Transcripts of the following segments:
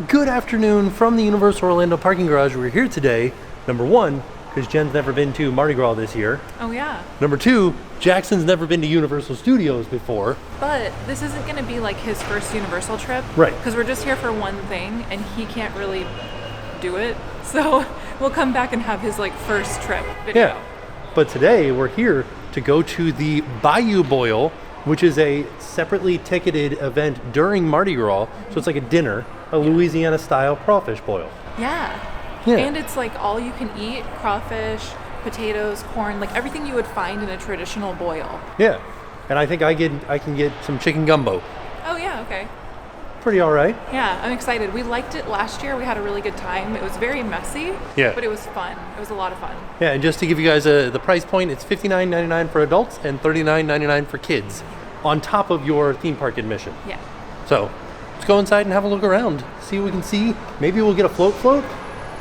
Good afternoon from the Universal Orlando parking garage. We're here today, number one, because Jen's never been to Mardi Gras this year. Oh yeah. Number two, Jackson's never been to Universal Studios before. But this isn't going to be like his first Universal trip. Right. Because we're just here for one thing and he can't really do it. So we'll come back and have his like first trip video. Yeah. But today we're here to go to the Bayou Boil, which is a separately ticketed event during Mardi Gras. So it's like a dinner, a Louisiana style crawfish boil. Yeah. And it's like all you can eat, crawfish, potatoes, corn, like everything you would find in a traditional boil. Yeah. And I think I can get some chicken gumbo. Oh yeah, okay. Pretty all right. Yeah, I'm excited. We liked it last year. We had a really good time. It was very messy, but it was fun. It was a lot of fun. Yeah, and just to give you guys the price point, it's $59.99 for adults and $39.99 for kids on top of your theme park admission. Yeah. So let's go inside and have a look around, see what we can see. Maybe we'll get a float.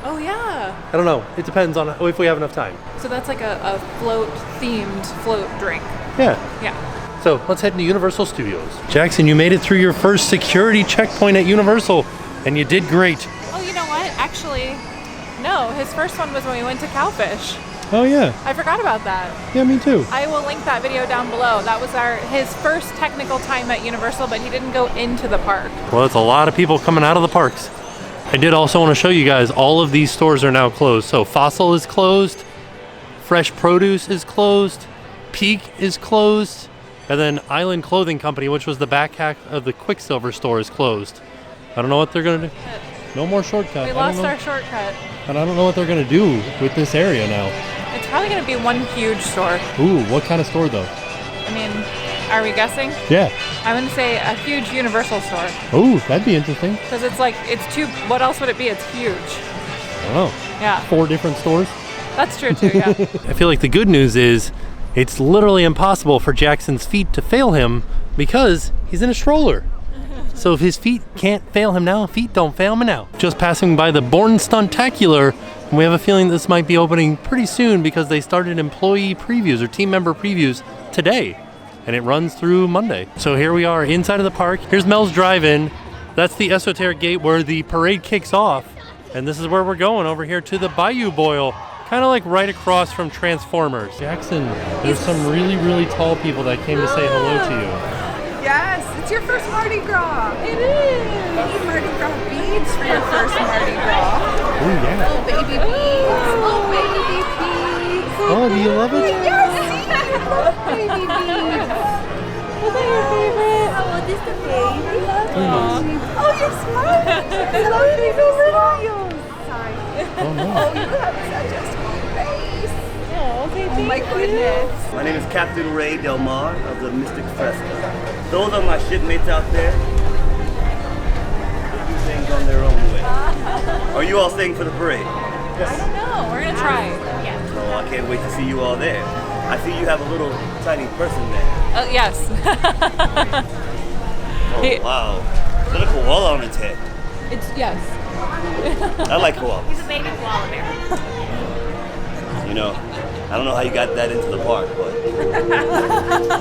Oh yeah. I don't know. It depends on if we have enough time. So that's like a float-themed float drink. Yeah. Yeah. So let's head into Universal Studios. Jackson, you made it through your first security checkpoint at Universal, and you did great. Oh, you know what? Actually, no. His first one was when we went to Crawfish. Oh yeah. I forgot about that. Yeah, me too. I will link that video down below. That was his first technical time at Universal, but he didn't go into the park. Well, it's a lot of people coming out of the parks. I did also want to show you guys all of these stores are now closed. So Fossil is closed, Fresh Produce is closed, Peak is closed, and then Island Clothing Company, which was the back half of the Quicksilver store, is closed. I don't know what they're going to do. No more shortcut. We lost our shortcut. And I don't know what they're going to do with this area now. It's probably going to be one huge store. Ooh, what kind of store though? I mean, are we guessing? Yeah. I'm going to say a huge Universal store. Ooh, that'd be interesting. Because it's like, what else would it be? It's huge. I don't know. Yeah. 4 different stores? That's true too, yeah. I feel like the good news is it's literally impossible for Jackson's feet to fail him because he's in a stroller. So if his feet can't fail him now, feet don't fail me now. Just passing by the Born Stuntacular, and we have a feeling this might be opening pretty soon because they started employee previews or team member previews today, and it runs through Monday. So here we are inside of the park. Here's Mel's Drive-In. That's the esoteric gate where the parade kicks off, and this is where we're going, over here to the Bayou Boil, kind of like right across from Transformers. Jackson, there's some really, really tall people that came to say hello to you. Yes, it's your first Mardi Gras. It is. You need Mardi Gras beads for your first Mardi Gras. Oh yeah. Oh, baby beads. Oh, baby beads. Oh, do you love it? Yes, I love baby beads. Was that your favorite? Oh, is this the baby? Aww. Oh, you're smart. I love baby smiles. Sorry. Oh no. Oh, you have such a sweet face. Oh, okay, Oh, my goodness. My name is Captain Ray Del Mar of the Mystic Fresca. Those are my shipmates out there. They do things on their own way. Are you all staying for the parade? I don't know. We're going to try. Yeah. Oh, I can't wait to see you all there. I see you have a little tiny person there. Oh, yes. Oh, wow. Got a koala on its head. Yes. I like koalas. He's a baby koala bear. You know, I don't know how you got that into the park, but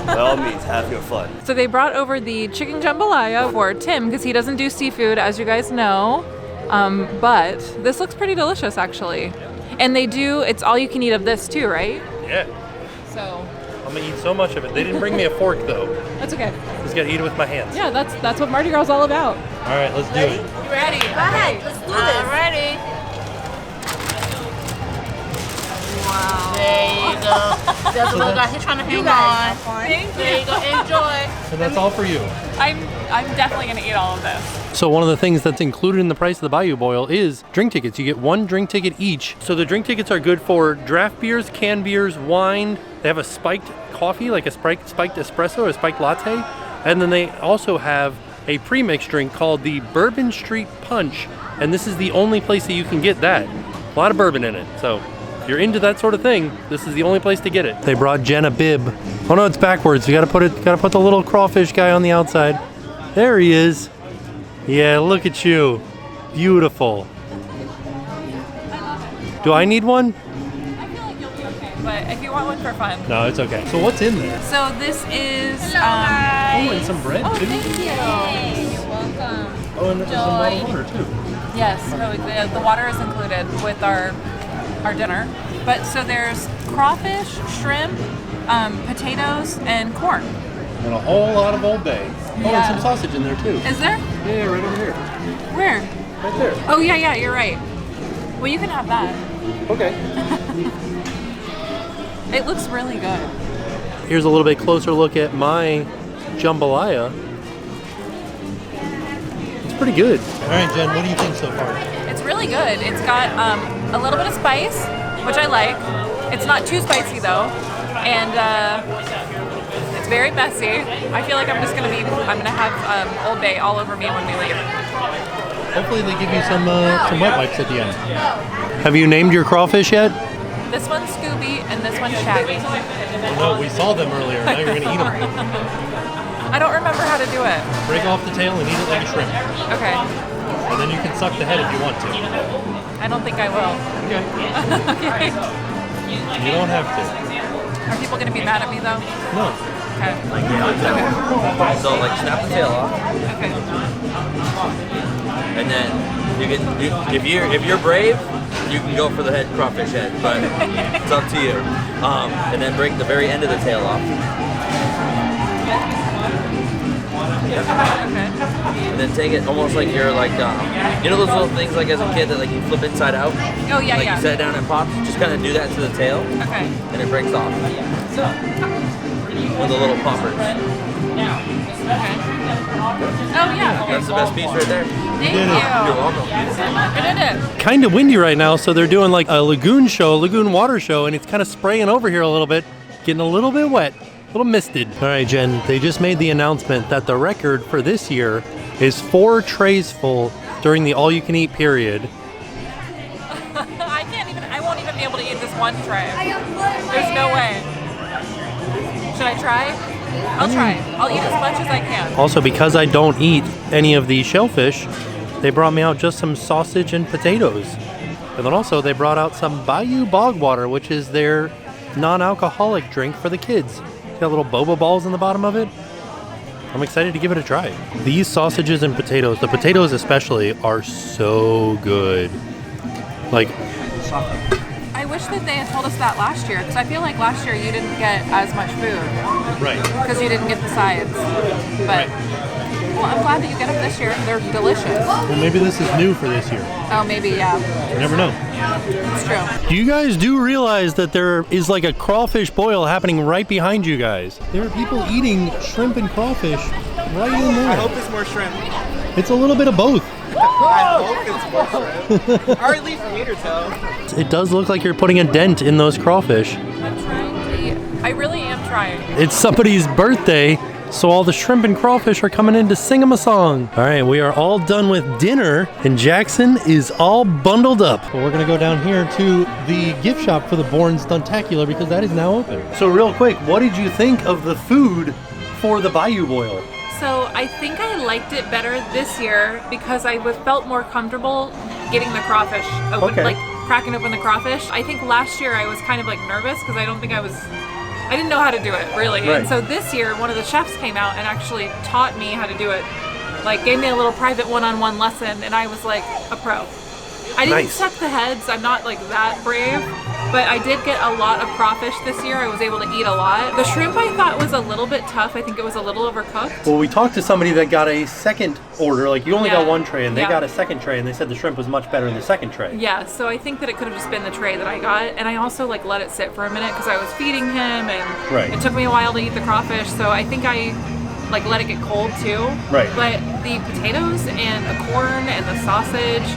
by all means, have your fun. So they brought over the chicken jambalaya for Tim because he doesn't do seafood, as you guys know. But this looks pretty delicious, actually. And it's all you can eat of this too, right? Yeah. So I'm gonna eat so much of it. They didn't bring me a fork though. that's okay. Just gotta eat it with my hands. Yeah, that's what Mardi Gras is all about. All right, let's do it. Ready? Go ahead, let's do this. Ready. Wow. There you go. That's what got he's trying to hang on. Thank There you go. Enjoy. And that's all for you. I'm definitely gonna eat all of this. So one of the things that's included in the price of the Bayou Boil is drink tickets. You get 1 drink ticket each. So the drink tickets are good for draft beers, canned beers, wine. They have a spiked coffee, like a spiked espresso, a spiked latte. And then they also have a pre-mixed drink called the Bourbon Street Punch. And this is the only place that you can get that. A lot of bourbon in it. So if you're into that sort of thing, this is the only place to get it. They brought Jen a bib. Oh no, it's backwards. You gotta put the little crawfish guy on the outside. There he is. Yeah, look at you. Beautiful. Do I need one? I feel like you'll be okay, but if you want one for fun. No, it's okay. So what's in there? So this is Oh, and some bread oh, too. thank you. You're welcome. Oh, and there's some bottled water too. Yes, so the water is included with our dinner. But so there's crawfish, shrimp, potatoes, and corn. And a whole lot of Old Bay. Oh, Yeah. and some sausage in there too. Is there? Yeah, right over here. Where? Right there. Oh yeah, you're right. Well, you can have that. Okay. It looks really good. Here's a little bit closer look at my jambalaya. It's pretty good. All right, Jen, what do you think so far? It's really good. It's got a little bit of spice, which I like. It's not too spicy though, and it's very messy. I feel like I'm gonna have Old Bay all over me when we leave. Hopefully they give you some wet wipes at the end. Have you named your crawfish yet? This one's Scooby and this one's Shaggy. No, we saw them earlier. Now you're going to eat them. I don't remember how to do it. Break off the tail and eat it like a shrimp. Okay. And then you can suck the head if you want to. I don't think I will. Okay. Okay. You don't have to. Are people going to be mad at me though? No. Okay. So like snap the tail off, Okay. and then if you're brave, you can go for the head crawfish head, but it's up to you. And then break the very end of the tail off, Okay. and then take it almost like you're like you know those little things like as a kid that like you flip inside out. Oh yeah, Like yeah. you set it down and pops. Just kind of do that to the tail, Okay. and it breaks off. With the little poppers. Okay. Oh yeah. Okay. That's the best piece right there. Thank You're you. welcome. I did it. Kind of windy right now, so they're doing like a lagoon water show, and it's kind of spraying over here a little bit, getting a little bit wet, a little misted. All right, Jen, they just made the announcement that the record for this year is 4 trays full during the all-you-can-eat period. I won't even be able to eat this one tray. There's no way. Should I try? I'll try. I'll eat as much as I can. Also, because I don't eat any of the shellfish, they brought me out just some sausage and potatoes. And then also they brought out some Bayou Bog Water, which is their non-alcoholic drink for the kids. It's got little boba balls in the bottom of it. I'm excited to give it a try. These sausages and potatoes, the potatoes especially, are so good. Like, I wish that they had told us that last year, because I feel like last year you didn't get as much food right. because you didn't get the sides. But well, I'm glad that you get them this year. They're delicious. Well, maybe this is new for this year. Oh, maybe, yeah. You never know. It's true. You guys do realize that there is like a crawfish boil happening right behind you guys. There are people eating shrimp and crawfish right in there. I hope it's more shrimp. It's a little bit of both. I hope it's more shrimp. Or at least meat or so. It does look like you're putting a dent in those crawfish. I'm trying to eat. I really am trying. It's somebody's birthday, so all the shrimp and crawfish are coming in to sing them a song. All right, we are all done with dinner, and Jackson is all bundled up. Well, we're gonna go down here to the gift shop for the Bourne Stuntacular because that is now open. So real quick, what did you think of the food for the Bayou Boil? So I think I liked it better this year because I felt more comfortable getting the crawfish open, Okay. like cracking open the crawfish. I think last year I was kind of like nervous because I didn't know how to do it really. Right. And so this year one of the chefs came out and actually taught me how to do it. Like gave me a little private one-on-one lesson and I was like a pro. I didn't Nice. suck the heads, I'm not like that brave, but I did get a lot of crawfish this year. I was able to eat a lot. The shrimp I thought was a little bit tough. I think it was a little overcooked. Well, we talked to somebody that got a second order. Like you only Yeah. got one tray, and they Yeah. got a second tray, and they said the shrimp was much better in the second tray. Yeah, so I think that it could have just been the tray that I got, and I also like let it sit for a minute because I was feeding him, and Right. it took me a while to eat the crawfish. So I think I like let it get cold too. Right. But the potatoes and the corn and the sausage,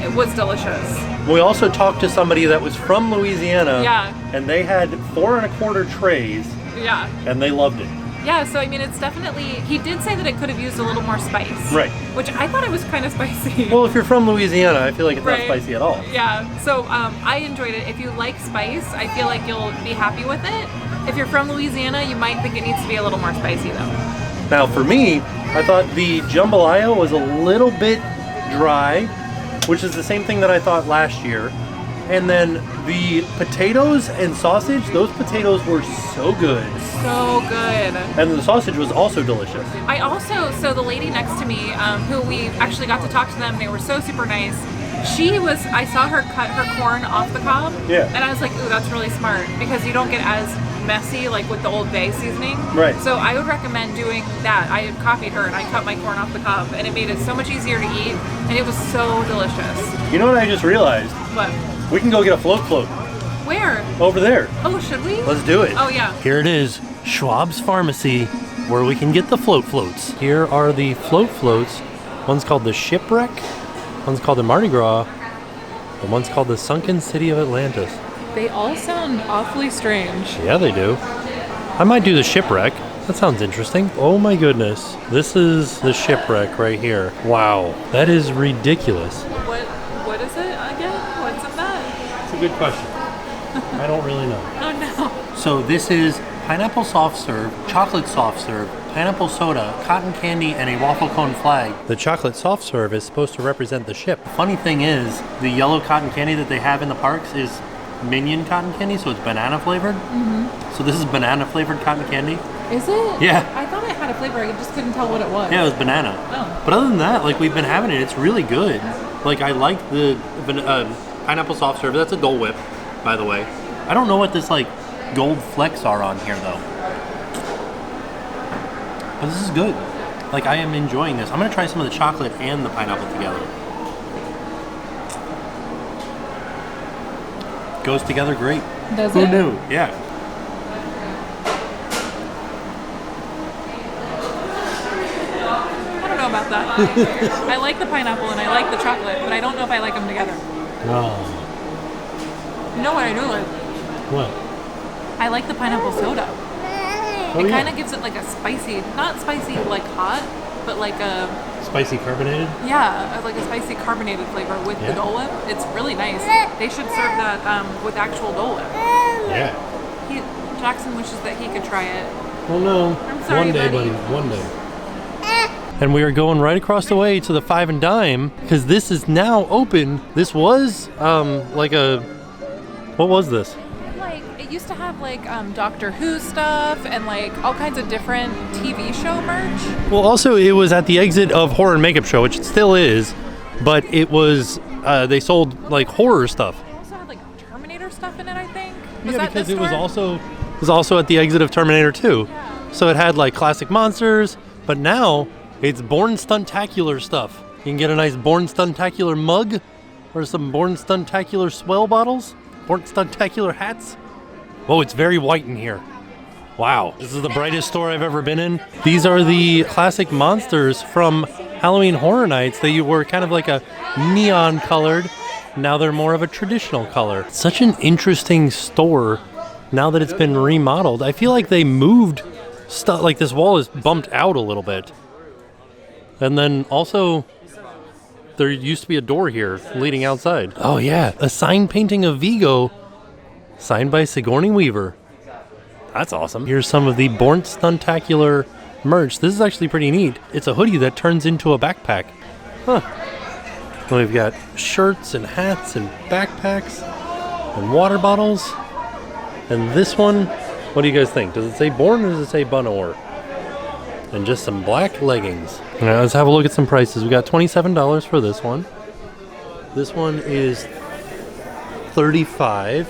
it was delicious. We also talked to somebody that was from Louisiana. Yeah. And they had 4 1/4 trays, Yeah. and they loved it. Yeah, so I mean, it's definitely. He did say that it could have used a little more spice. Right. Which I thought it was kind of spicy. Well, if you're from Louisiana, I feel like it's Right. not spicy at all. Yeah, so I enjoyed it. If you like spice, I feel like you'll be happy with it. If you're from Louisiana, you might think it needs to be a little more spicy though. Now, for me, I thought the jambalaya was a little bit dry, which is the same thing that I thought last year. And then the potatoes and sausage, those potatoes were so good. So good. And the sausage was also delicious. I also, so the lady next to me, who we actually got to talk to them, they were so super nice. I saw her cut her corn off the cob. Yeah. And I was like, ooh, that's really smart because you don't get as messy like with the Old Bay seasoning. Right. So I would recommend doing that. I had copied her and I cut my corn off the cob and it made it so much easier to eat and it was so delicious. You know what I just realized? What? We can go get a float. Where? Over there. Oh, should we? Let's do it. Oh, yeah. Here it is, Schwab's Pharmacy, where we can get the floats. Here are the floats. One's called the Shipwreck, one's called the Mardi Gras, and one's called the Sunken City of Atlantis. They all sound awfully strange. Yeah, they do. I might do the Shipwreck. That sounds interesting. Oh my goodness. This is the Shipwreck right here. Wow. That is ridiculous. What is it again? What's in that? It's a good question. I don't really know. Oh no. So this is pineapple soft serve, chocolate soft serve, pineapple soda, cotton candy, and a waffle cone flag. The chocolate soft serve is supposed to represent the ship. Funny thing is, the yellow cotton candy that they have in the parks is Minion cotton candy, so it's banana flavored. Mm-hmm. So this is banana flavored cotton candy. Is it? Yeah. I thought it had a flavor. I just couldn't tell what it was. Yeah, it was banana. Oh. But other than that, like we've been having it, it's really good. Like I like the pineapple soft serve. That's a Dole Whip, by the way. I don't know what this like gold flecks are on here though. But this is good. Like I am enjoying this. I'm gonna try some of the chocolate and the pineapple together. Goes together great. Does Who it? knew? Yeah. I don't know about that. I like the pineapple and I like the chocolate, but I don't know if I like them together. No. You know what I do like? What? I like the pineapple soda. Oh, It yeah. kind of gives it like a spicy, not spicy like hot, but like a, Spicy carbonated? yeah, like a spicy carbonated flavor with Yeah. the Dole Whip. It's really nice. They should serve that with actual Dole Whip. Yeah. Jackson wishes that he could try it. Well, no. I'm sorry, One day, buddy. One day. And we are going right across the way to the Five and Dime because this is now open. This was like a, what was this? Like it used to have like Doctor Who stuff and like all kinds of different TV show merch. Well, also it was at the exit of Horror and Makeup Show, which it still is, but it was they sold like horror stuff. It also had like Terminator stuff in it, I think. Yeah, that because this it was store? also at the exit of Terminator 2. Yeah. So it had like classic monsters, but now it's Born Stuntacular stuff. You can get a nice Born Stuntacular mug or some Born Stuntacular swell bottles, Born Stuntacular hats. Whoa, it's very white in here. Wow, this is the brightest store I've ever been in. These are the classic monsters from Halloween Horror Nights. They were kind of like a neon colored. Now they're more of a traditional color. Such an interesting store now that it's been remodeled. I feel like they moved stuff, like this wall is bumped out a little bit. And then also, there used to be a door here leading outside. Oh yeah, a sign painting of Vigo, signed by Sigourney Weaver. That's awesome. Here's some of the Born Stuntacular merch. This is actually pretty neat. It's a hoodie that turns into a backpack. Huh. And we've got shirts and hats and backpacks and water bottles. And this one, what do you guys think? Does it say Born or does it say Bunor? And just some black leggings. All right, let's have a look at some prices. We got $27 for this one. This one is $35.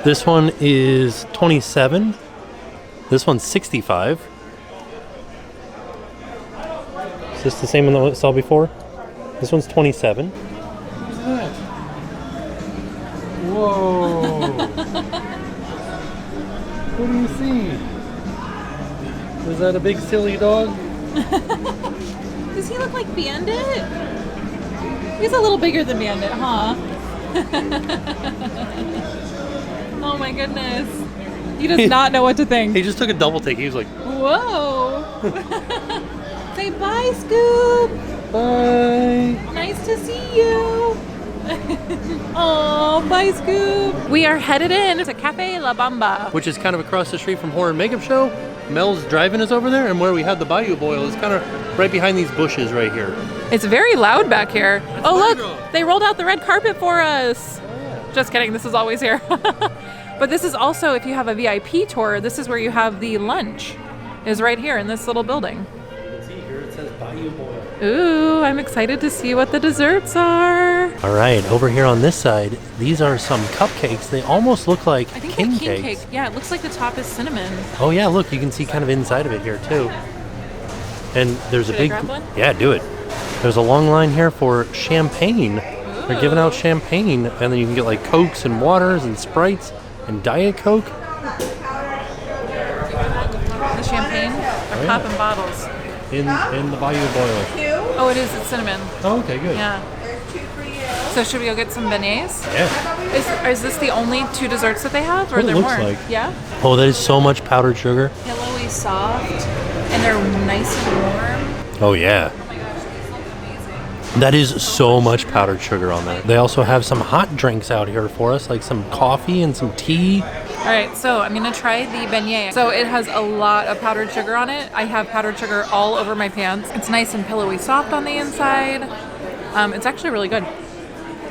This one is $27. This one's $65. Is this the same one that we saw before? This one's $27. What's that? Whoa. What do you see? Is that a big silly dog? Does he look like Bandit? He's a little bigger than Bandit, huh? Oh my goodness. He does not know what to think. He just took a double take. He was like, Whoa. Say bye, Scoop. bye. Nice to see you. Oh, bye, Scoop. We are headed in to Cafe La Bamba. Which is kind of across the street from Horror and Makeup Show. Mel's Drive-In is over there, and where we had the Bayou Boil is kind of right behind these bushes right here. It's very loud back here. Oh, look, they rolled out the red carpet for us. Just kidding, this is always here. But this is also, if you have a VIP tour, this is where you have the lunch, is right here in this little building. You can see here it says Bayou Boil. Ooh, I'm excited to see what the desserts are. All right, over here on this side, these are some cupcakes. They almost look like I think king the king cakes. cake. Yeah, it looks like the top is cinnamon. Oh yeah, look, you can see kind of inside of it here too. And there's Should a I big, grab one? yeah, do it. There's a long line here for champagne. They're giving out champagne, and then you can get like Cokes and waters and Sprites and Diet Coke. The champagne or popping bottles. In the Bayou Boil. Oh, it is. It's cinnamon. Oh, okay, good. Yeah. So should we go get some beignets? Yeah. Is this the only 2 desserts that they have, or are What it there looks more? like. Yeah. Oh, that is so much powdered sugar. Pillowy soft, and they're nice and warm. Oh yeah. Oh my gosh, these look amazing. That is so much powdered sugar on that. They also have some hot drinks out here for us, like some coffee and some tea. All right, so I'm gonna try the beignet. So it has a lot of powdered sugar on it. I have powdered sugar all over my pants. It's nice and pillowy soft on the inside. It's actually really good.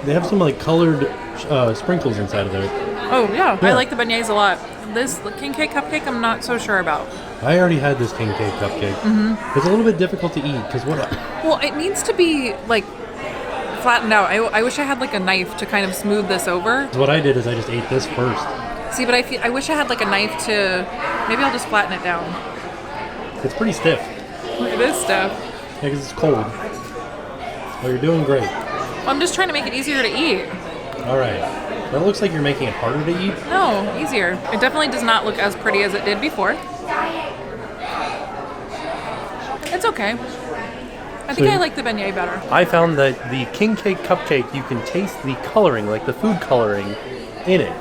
They have some like colored sprinkles inside of there. Oh yeah, I Yeah. like the beignets a lot. This king cake cupcake, I'm not so sure about. I already had this king cake cupcake. Mm-hmm. It's a little bit difficult to eat because what? Well, it needs to be like flattened out. I wish I had like a knife to kind of smooth this over. What I did is I just ate this first. See, but I wish I had like a knife to, maybe I'll just flatten it down. It's pretty stiff. It is stuff. Yeah, because it's cold. Well, you're doing great. Well, I'm just trying to make it easier to eat. All right. That looks like you're making it harder to eat. No, easier. It definitely does not look as pretty as it did before. It's okay. I think I like the beignet better. I found that the king cake cupcake, you can taste the coloring, like the food coloring in it.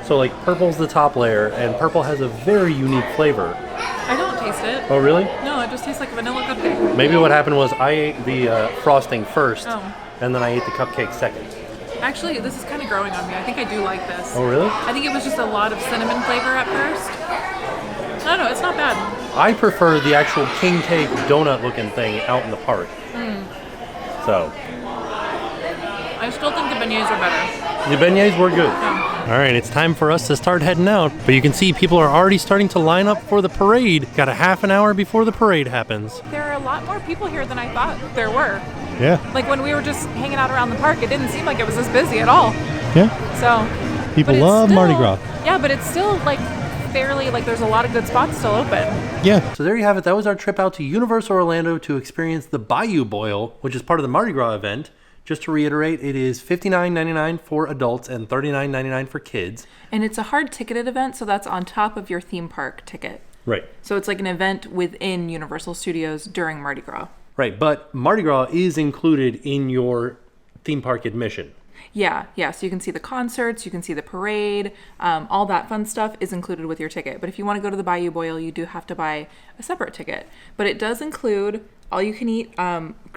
So like purple's the top layer, and purple has a very unique flavor. I don't taste it. Oh, really? No, it just tastes like vanilla cupcake. Maybe what happened was I ate the frosting first, Oh. and then I ate the cupcake second. Actually, this is kind of growing on me. I think I do like this. Oh, really? I think it was just a lot of cinnamon flavor at first. I don't know, it's not bad. I prefer the actual king cake donut looking thing out in the park. So, I still think the beignets are better. the beignets were good. Yeah. All right, it's time for us to start heading out. But you can see people are already starting to line up for the parade. Got a half an hour before the parade happens. There are a lot more people here than I thought there were. Yeah. Like when we were just hanging out around the park, it didn't seem like it was this busy at all. Yeah. So People but it's love Mardi still- Gras. Yeah, but it's still like fairly, like there's a lot of good spots still open. Yeah. So there you have it. That was our trip out to Universal Orlando to experience the Bayou Boil, which is part of the Mardi Gras event. Just to reiterate, it is $59.99 for adults and $39.99 for kids. And it's a hard ticketed event, so that's on top of your theme park ticket. Right. So it's like an event within Universal Studios during Mardi Gras. Right, but Mardi Gras is included in your theme park admission. Yeah. So you can see the concerts, you can see the parade, all that fun stuff is included with your ticket. But if you want to go to the Bayou Boil, you do have to buy a separate ticket. But it does include all you can eat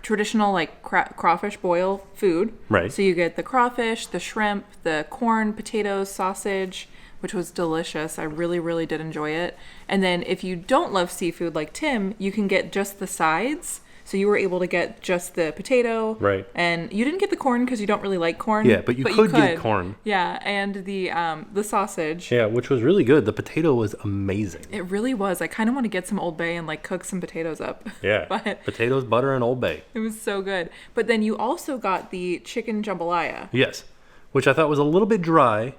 traditional like crawfish boil food. Right. So you get the crawfish, the shrimp, the corn, potatoes, sausage, which was delicious. I really, really did enjoy it. And then if you don't love seafood like Tim, you can get just the sides. So you were able to get just the potato. Right. And you didn't get the corn because you don't really like corn. Yeah, but you could get corn. Yeah, and the sausage. Yeah, which was really good. The potato was amazing. It really was. I kind of want to get some Old Bay and like cook some potatoes up. Yeah. But Potatoes, butter, and Old Bay. it was so good. But then you also got the chicken jambalaya. Yes. Which I thought was a little bit dry,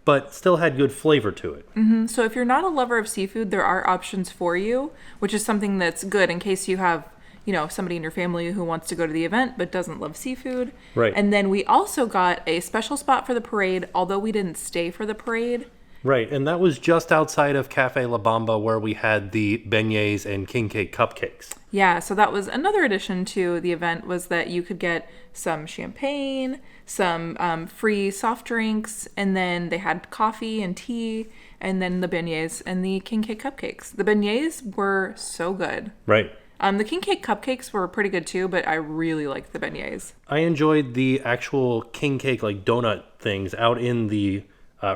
but still had good flavor to it. So if you're not a lover of seafood, there are options for you, which is something that's good in case you have, you know, somebody in your family who wants to go to the event but doesn't love seafood. Right. And then we also got a special spot for the parade, although we didn't stay for the parade. Right, and that was just outside of Cafe La Bamba where we had the beignets and king cake cupcakes. Yeah, so that was another addition to the event, was that you could get some champagne, some free soft drinks, and then they had coffee and tea, and then the beignets and the king cake cupcakes. The beignets were so good. Right. The king cake cupcakes were pretty good too, but I really liked the beignets. I enjoyed the actual king cake like donut things out in the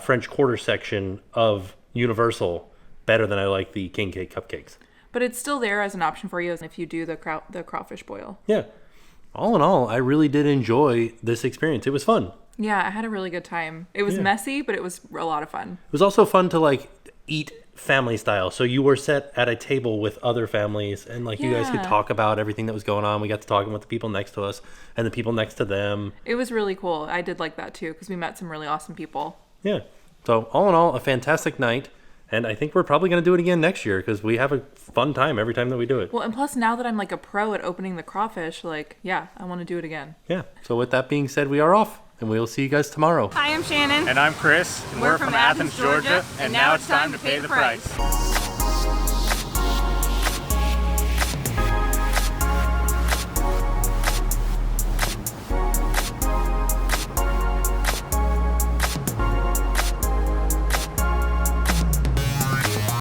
French Quarter section of Universal better than I like the king cake cupcakes. But it's still there as an option for you if you do the crawfish boil. Yeah. All in all, I really did enjoy this experience. It was fun. Yeah, I had a really good time. It was messy, but it was a lot of fun. It was also fun to like eat family style. So you were set at a table with other families and like you guys could talk about everything that was going on. We got to talking with the people next to us and the people next to them. It was really cool. I did like that too because we met some really awesome people. Yeah. So all in all, a fantastic night. And I think we're probably going to do it again next year because we have a fun time every time that we do it. Well, and plus now that I'm like a pro at opening the crawfish, like, yeah, I want to do it again. Yeah. So with that being said, we are off and we'll see you guys tomorrow. Hi, I'm Shannon. And I'm Chris. And we're from Athens, Georgia. And now it's time to pay the price.